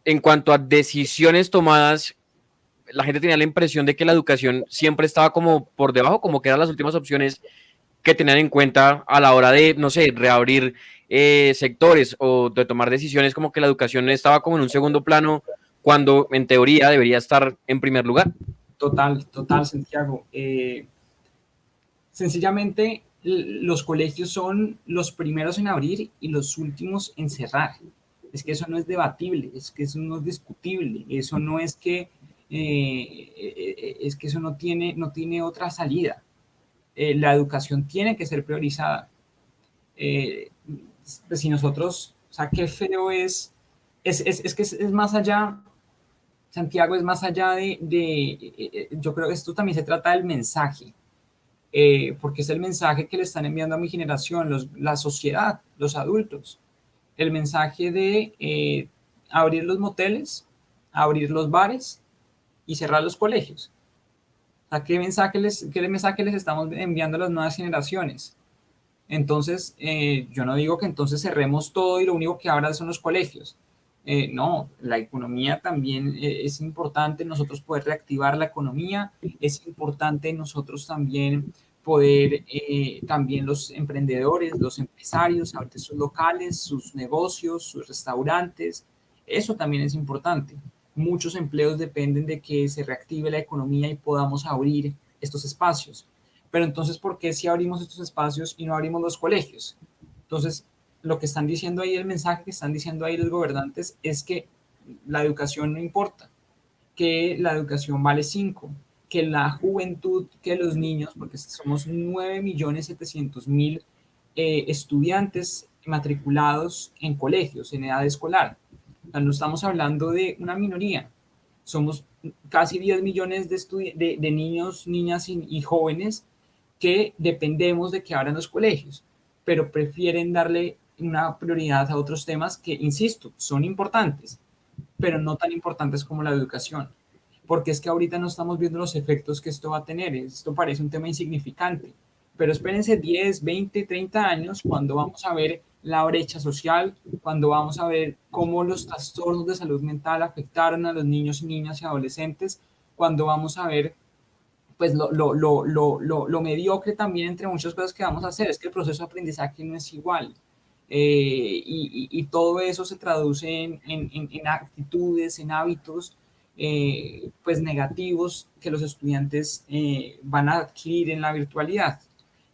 en cuanto a decisiones tomadas, la gente tenía la impresión de que la educación siempre estaba como por debajo, como que eran las últimas opciones que tenían en cuenta a la hora de, no sé, reabrir sectores o de tomar decisiones, como que la educación estaba como en un segundo plano, cuando en teoría debería estar en primer lugar. Total, total, Santiago. Sencillamente, los colegios son los primeros en abrir y los últimos en cerrar. Es que eso no es debatible, es que eso no es discutible, eso no es que, es que eso no tiene otra salida. La educación tiene que ser priorizada. Eh, pues si nosotros, o sea, qué feo es que es más allá, Santiago, es más allá yo creo que esto también se trata del mensaje, porque es el mensaje que le están enviando a mi generación, la sociedad, los adultos, el mensaje de abrir los moteles, abrir los bares y cerrar los colegios. O sea, qué mensaje les estamos enviando a las nuevas generaciones? Entonces, yo no digo que entonces cerremos todo y lo único que abra son los colegios. No, la economía también es importante, nosotros poder reactivar la economía, es importante nosotros también poder, también los emprendedores, los empresarios, abrir sus locales, sus negocios, sus restaurantes, eso también es importante. Muchos empleos dependen de que se reactive la economía y podamos abrir estos espacios. Pero entonces, ¿por qué si abrimos estos espacios y no abrimos los colegios? Entonces, lo que están diciendo ahí, el mensaje que están diciendo ahí los gobernantes es que la educación no importa, que la educación vale 5, que la juventud, que los niños, porque somos 9.700.000 estudiantes matriculados en colegios, en edad escolar. O sea, no estamos hablando de una minoría, somos casi 10 millones de niños, niñas y jóvenes que dependemos de que abran los colegios, pero prefieren darle una prioridad a otros temas que, insisto, son importantes, pero no tan importantes como la educación. Porque es que ahorita no estamos viendo los efectos que esto va a tener. Esto parece un tema insignificante, pero espérense 10, 20, 30 años cuando vamos a ver la brecha social, cuando vamos a ver cómo los trastornos de salud mental afectaron a los niños y niñas y adolescentes, cuando vamos a ver pues lo mediocre también entre muchas cosas que vamos a hacer. Es que el proceso de aprendizaje no es igual. Y todo eso se traduce en actitudes, en hábitos pues negativos que los estudiantes van a adquirir en la virtualidad.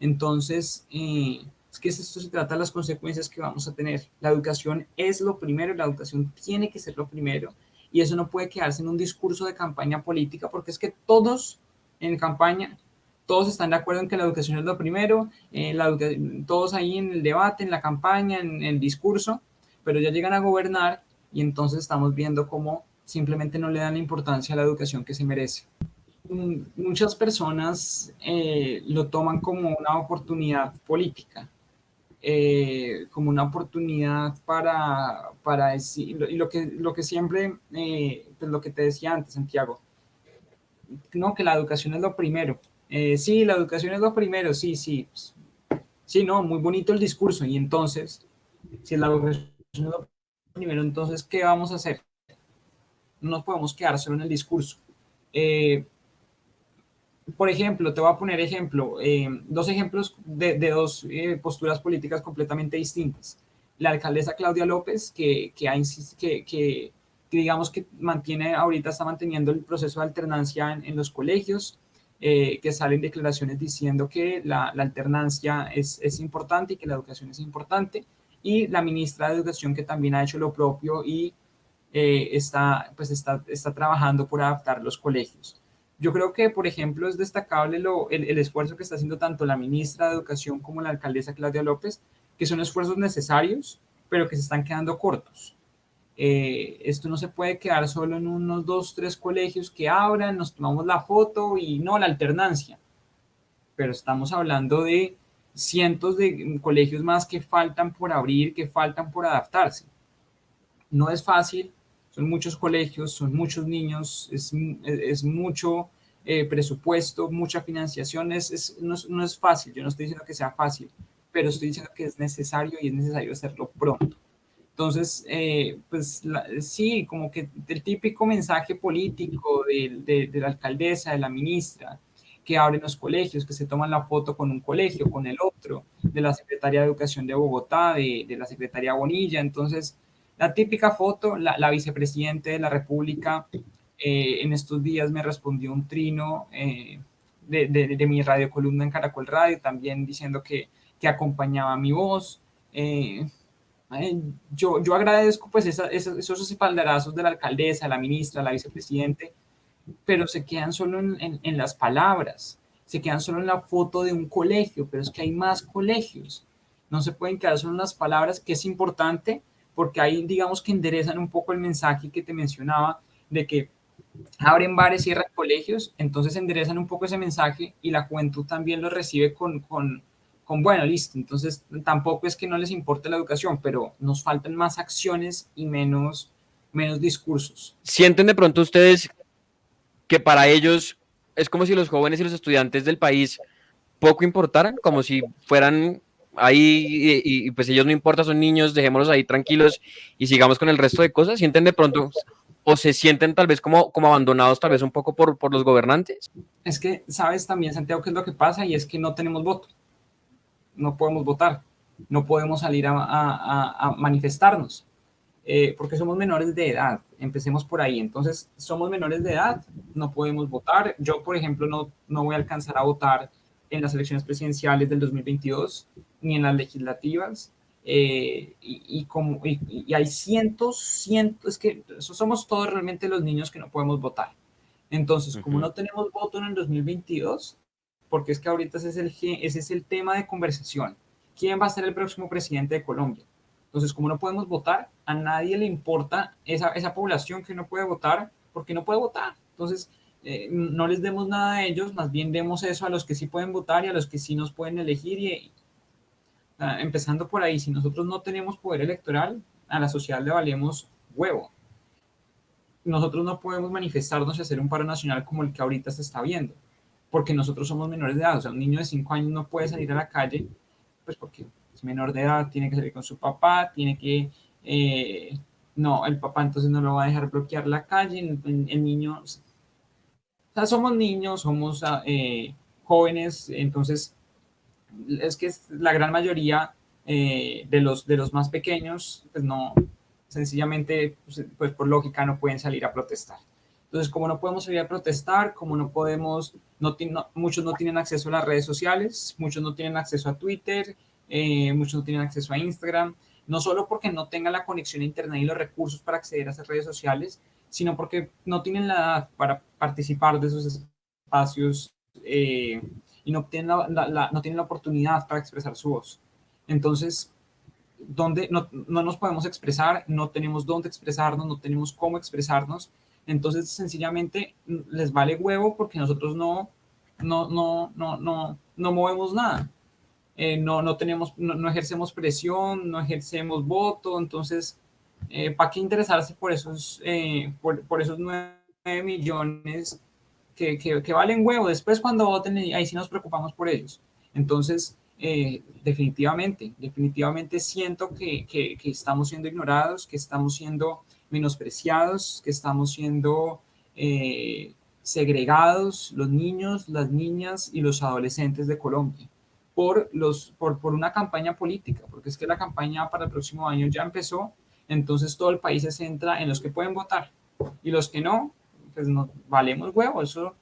Entonces, es que esto se trata de las consecuencias que vamos a tener. La educación es lo primero, la educación tiene que ser lo primero, y eso no puede quedarse en un discurso de campaña política, porque es que todos en campaña, todos están de acuerdo en que la educación es lo primero, todos ahí en el debate, en la campaña, en el discurso, pero ya llegan a gobernar y entonces estamos viendo cómo simplemente no le dan la importancia a la educación que se merece. Muchas personas lo toman como una oportunidad política, como una oportunidad para decir, y lo que siempre, pues lo que te decía antes, Santiago, no, que la educación es lo primero. Sí, la educación es lo primero, sí, sí. Sí, no, muy bonito el discurso. Y entonces, si la educación es lo primero, entonces, ¿qué vamos a hacer? No nos podemos quedar solo en el discurso. Eh, por ejemplo, te voy a poner dos ejemplos de dos posturas políticas completamente distintas. La alcaldesa Claudia López, que digamos que mantiene, ahorita está manteniendo el proceso de alternancia en los colegios, que salen declaraciones diciendo que la alternancia es importante y que la educación es importante, y la ministra de Educación que también ha hecho lo propio y está trabajando por adaptar los colegios. Yo creo que, por ejemplo, es destacable el esfuerzo que está haciendo tanto la ministra de Educación como la alcaldesa Claudia López, que son esfuerzos necesarios, pero que se están quedando cortos. Esto no se puede quedar solo en unos 2, 3 colegios que abran, nos tomamos la foto y no la alternancia, pero estamos hablando de cientos de colegios más que faltan por abrir, que faltan por adaptarse. No es fácil, son muchos colegios, son muchos niños, es mucho presupuesto, mucha financiación, no es fácil, yo no estoy diciendo que sea fácil, pero estoy diciendo que es necesario y es necesario hacerlo pronto. Entonces, pues sí, como que el típico mensaje político de la alcaldesa, de la ministra, que abren los colegios, que se toman la foto con un colegio, con el otro, de la Secretaría de Educación de Bogotá, de la Secretaría Bonilla. Entonces, la típica foto, la vicepresidente de la República en estos días me respondió un trino de mi radiocolumna en Caracol Radio, también diciendo que acompañaba mi voz. Eh, yo agradezco pues esos espaldarazos de la alcaldesa, la ministra, la vicepresidente, pero se quedan solo en las palabras, se quedan solo en la foto de un colegio, pero es que hay más colegios. No se pueden quedar solo en las palabras, que es importante, porque ahí digamos que enderezan un poco el mensaje que te mencionaba de que abren bares, cierran colegios, entonces enderezan un poco ese mensaje y la juventud también lo recibe con bueno, listo, entonces tampoco es que no les importe la educación, pero nos faltan más acciones y menos discursos. ¿Sienten de pronto ustedes que para ellos es como si los jóvenes y los estudiantes del país poco importaran, como si fueran ahí pues ellos no importa, son niños, dejémoslos ahí tranquilos y sigamos con el resto de cosas? ¿Sienten de pronto o se sienten tal vez como abandonados tal vez un poco por los gobernantes? Es que, sabes también, Santiago, qué es lo que pasa y es que no tenemos voto, no podemos votar, no podemos salir a manifestarnos. Porque somos menores de edad, empecemos por ahí. Entonces, somos menores de edad, no podemos votar. Yo, por ejemplo, no voy a alcanzar a votar en las elecciones presidenciales del 2022 ni en las legislativas. Y hay cientos, es que somos todos realmente los niños que no podemos votar. Entonces, como no tenemos voto en el 2022, porque es que ahorita ese es el tema de conversación. ¿Quién va a ser el próximo presidente de Colombia? Entonces, como no podemos votar, a nadie le importa esa población que no puede votar porque no puede votar. Entonces, no les demos nada a ellos, más bien demos eso a los que sí pueden votar y a los que sí nos pueden elegir. Empezando por ahí, si nosotros no tenemos poder electoral, a la sociedad le valemos huevo. Nosotros no podemos manifestarnos y hacer un paro nacional como el que ahorita se está viendo, porque nosotros somos menores de edad. O sea, un niño de 5 años no puede salir a la calle, pues porque es menor de edad, tiene que salir con su papá, tiene que... no, el papá entonces no lo va a dejar bloquear la calle, el niño... O sea, somos niños, somos jóvenes, entonces es que la gran mayoría de los más pequeños, pues no, sencillamente, pues por lógica no pueden salir a protestar. Entonces, como no podemos salir a protestar, como no podemos, muchos no tienen acceso a las redes sociales, muchos no tienen acceso a Twitter, muchos no tienen acceso a Instagram, no solo porque no tengan la conexión a Internet y los recursos para acceder a esas redes sociales, sino porque no tienen la edad para participar de esos espacios y no tienen no tienen la oportunidad para expresar su voz. Entonces, donde no nos podemos expresar, no tenemos dónde expresarnos, no tenemos cómo expresarnos, entonces sencillamente les vale huevo porque nosotros no movemos nada. No tenemos, no ejercemos presión, no ejercemos voto, entonces, ¿para qué interesarse por esos 9 millones que valen huevo? Después cuando voten, ahí sí nos preocupamos por ellos. Entonces, definitivamente siento que estamos siendo ignorados, que estamos siendo menospreciados, que estamos siendo segregados los niños, las niñas y los adolescentes de Colombia por una campaña política, porque es que la campaña para el próximo año ya empezó, entonces todo el país se centra en los que pueden votar y los que no, pues no valemos huevo, eso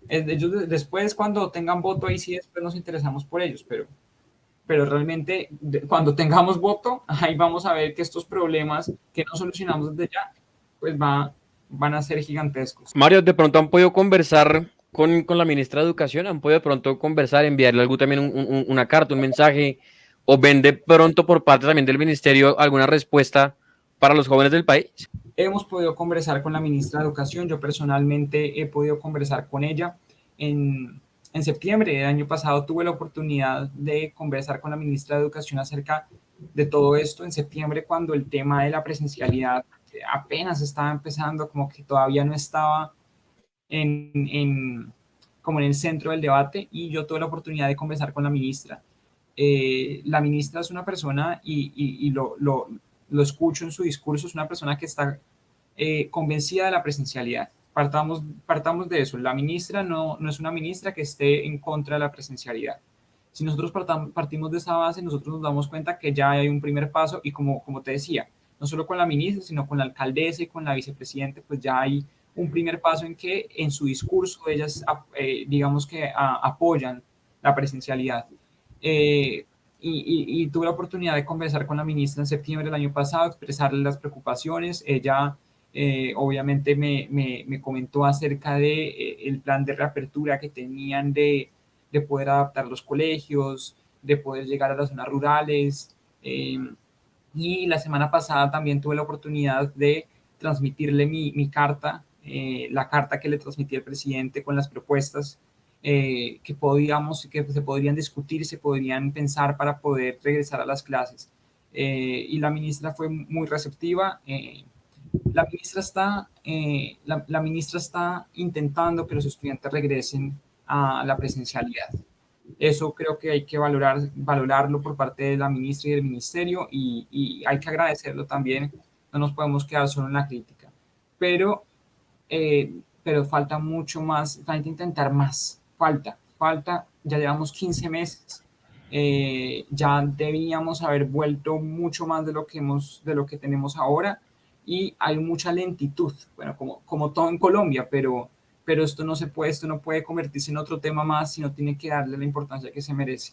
ellos después cuando tengan voto ahí sí después nos interesamos por ellos, pero realmente cuando tengamos voto, ahí vamos a ver que estos problemas que no solucionamos desde ya, pues van a ser gigantescos. Mario, de pronto han podido conversar con la ministra de Educación, han podido de pronto conversar, enviarle algo también una carta, un mensaje, o ven de pronto por parte también del ministerio alguna respuesta para los jóvenes del país. Hemos podido conversar con la ministra de Educación, yo personalmente he podido conversar con ella. En septiembre del año pasado tuve la oportunidad de conversar con la ministra de Educación acerca de todo esto. En septiembre, cuando el tema de la presencialidad apenas estaba empezando, como que todavía no estaba como en el centro del debate, y yo tuve la oportunidad de conversar con la ministra. La ministra es una persona y lo escucho en su discurso, es una persona que está convencida de la presencialidad. Partamos de eso. La ministra no es una ministra que esté en contra de la presencialidad. Si nosotros partimos de esa base, nosotros nos damos cuenta que ya hay un primer paso y como te decía, no solo con la ministra, sino con la alcaldesa y con la vicepresidenta, pues ya hay un primer paso en que en su discurso ellas, digamos que apoyan la presencialidad. Eh, y tuve la oportunidad de conversar con la ministra en septiembre del año pasado, expresarle las preocupaciones. Ella obviamente me comentó acerca de el plan de reapertura que tenían de poder adaptar los colegios, de poder llegar a las zonas rurales. Y la semana pasada también tuve la oportunidad de transmitirle mi carta, la carta que le transmití al presidente con las propuestas que se podrían discutir, se podrían pensar para poder regresar a las clases. Y la ministra fue muy receptiva. La ministra está intentando que los estudiantes regresen a la presencialidad. Eso creo que hay que valorarlo por parte de la ministra y del ministerio y hay que agradecerlo también. No nos podemos quedar solo en la crítica. Pero, pero falta mucho más, falta intentar más. Ya llevamos 15 meses. Ya debíamos haber vuelto mucho más de lo que tenemos ahora y hay mucha lentitud, bueno, como todo en Colombia, pero esto no puede convertirse en otro tema más, sino tiene que darle la importancia que se merece.